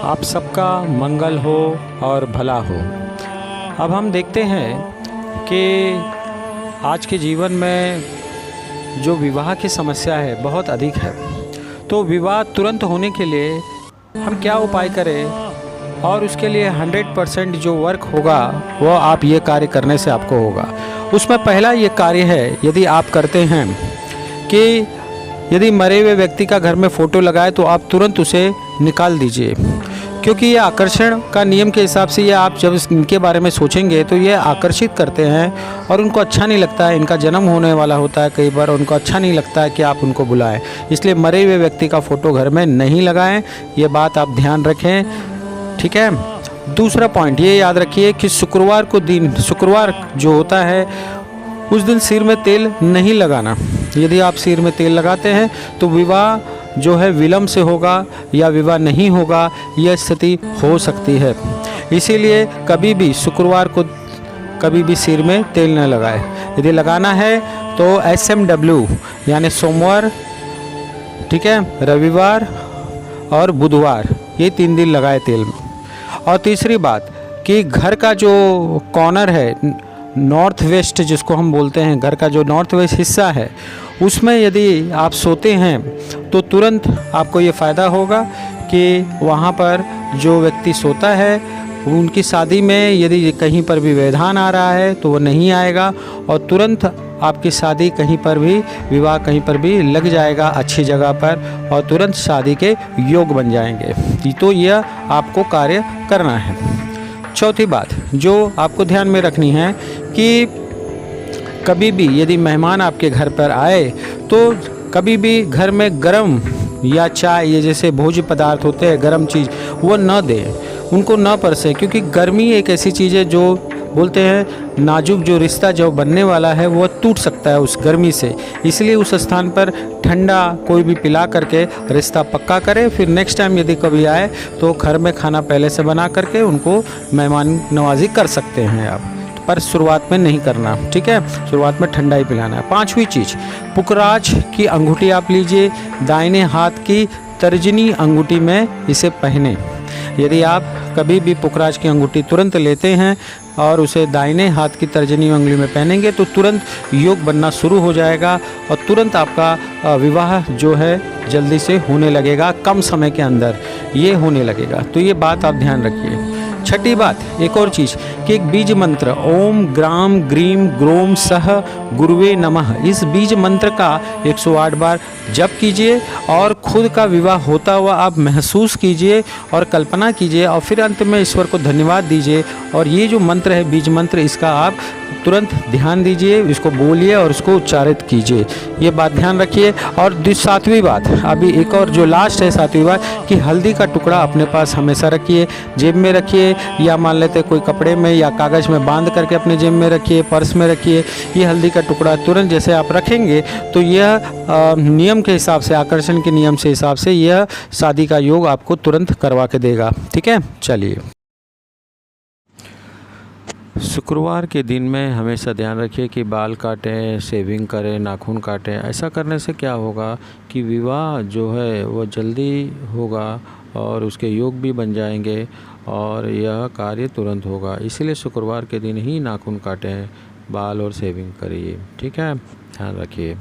आप सबका मंगल हो और भला हो। अब हम देखते हैं कि आज के जीवन में जो विवाह की समस्या है बहुत अधिक है। तो विवाह तुरंत होने के लिए हम क्या उपाय करें, और उसके लिए 100% जो वर्क होगा वो आप ये कार्य करने से आपको होगा। उसमें पहला ये कार्य है, यदि आप करते हैं कि यदि मरे हुए व्यक्ति का घर में फ़ोटो लगाए तो आप तुरंत उसे निकाल दीजिए, क्योंकि ये आकर्षण का नियम के हिसाब से ये आप जब इनके बारे में सोचेंगे तो ये आकर्षित करते हैं और उनको अच्छा नहीं लगता है। इनका जन्म होने वाला होता है कई बार, उनको अच्छा नहीं लगता है कि आप उनको बुलाएं। इसलिए मरे हुए व्यक्ति का फ़ोटो घर में नहीं लगाएं, ये बात आप ध्यान रखें, ठीक है। दूसरा पॉइंट ये याद रखिए कि शुक्रवार जो होता है उस दिन सिर में तेल नहीं लगाना। यदि आप सिर में तेल लगाते हैं तो विवाह जो है विलंब से होगा या विवाह नहीं होगा, यह स्थिति हो सकती है। इसीलिए कभी भी शुक्रवार को कभी भी सिर में तेल न लगाए। यदि लगाना है तो SMW यानी सोमवार, ठीक है, रविवार और बुधवार, ये 3 दिन लगाए तेल में। और तीसरी बात कि घर का जो कॉर्नर है, नॉर्थ वेस्ट जिसको हम बोलते हैं, घर का जो नॉर्थ वेस्ट हिस्सा है उसमें यदि आप सोते हैं तो तुरंत आपको ये फ़ायदा होगा कि वहाँ पर जो व्यक्ति सोता है उनकी शादी में यदि कहीं पर भी व्यवधान आ रहा है तो वो नहीं आएगा और तुरंत आपकी शादी कहीं पर भी, विवाह कहीं पर भी लग जाएगा अच्छी जगह पर और तुरंत शादी के योग बन जाएंगे। तो यह आपको कार्य करना है। चौथी बात जो आपको ध्यान में रखनी है कि कभी भी यदि मेहमान आपके घर पर आए तो कभी भी घर में गरम या चाय, ये जैसे भोज्य पदार्थ होते हैं गरम चीज़, वो न दें, उनको न परसें, क्योंकि गर्मी एक ऐसी चीज़ है जो बोलते हैं नाजुक जो रिश्ता जो बनने वाला है वो टूट सकता है उस गर्मी से। इसलिए उस स्थान पर ठंडा कोई भी पिला करके रिश्ता पक्का करें। फिर नेक्स्ट टाइम यदि कभी आए तो घर में खाना पहले से बना करके उनको मेहमान नवाजी कर सकते हैं आप, पर शुरुआत में नहीं करना, ठीक है। शुरुआत में ठंडा ही पिलाना है। 5वीं चीज़, पुखराज की अंगूठी आप लीजिए, दाहिने हाथ की तर्जनी अंगूठी में इसे पहने। यदि आप कभी भी पुखराज की अंगूठी तुरंत लेते हैं और उसे दाहिने हाथ की तर्जनी उंगली में पहनेंगे तो तुरंत योग बनना शुरू हो जाएगा और तुरंत आपका विवाह जो है जल्दी से होने लगेगा, कम समय के अंदर ये होने लगेगा। तो ये बात आप ध्यान रखिए। छठी बात, एक और चीज़ कि एक बीज मंत्र ओम ग्राम ग्रीम ग्रोम सह गुरुवे नमः, इस बीज मंत्र का 108 बार जप कीजिए और खुद का विवाह होता हुआ आप महसूस कीजिए और कल्पना कीजिए और फिर अंत में ईश्वर को धन्यवाद दीजिए। और ये जो मंत्र है बीज मंत्र, इसका आप तुरंत ध्यान दीजिए, इसको बोलिए और उसको उच्चारित कीजिए, ये बात ध्यान रखिए। और 7वीं बात, अभी एक और जो लास्ट है 7वीं बात, कि हल्दी का टुकड़ा अपने पास हमेशा रखिए, जेब में रखिए या मान लेते कोई कपड़े में या कागज़ में बांध करके अपने जेब में रखिए, पर्स में रखिए। ये हल्दी का टुकड़ा तुरंत जैसे आप रखेंगे तो यह नियम के हिसाब से, आकर्षण के नियम से हिसाब से यह शादी का योग आपको तुरंत करवा के देगा, ठीक है। चलिए, शुक्रवार के दिन में हमेशा ध्यान रखिए कि बाल काटें, शेविंग करें, नाखून काटें। ऐसा करने से क्या होगा कि विवाह जो है वो जल्दी होगा और उसके योग भी बन जाएंगे और यह कार्य तुरंत होगा। इसीलिए शुक्रवार के दिन ही नाखून काटें, बाल और शेविंग करिए, ठीक है। ध्यान रखिए।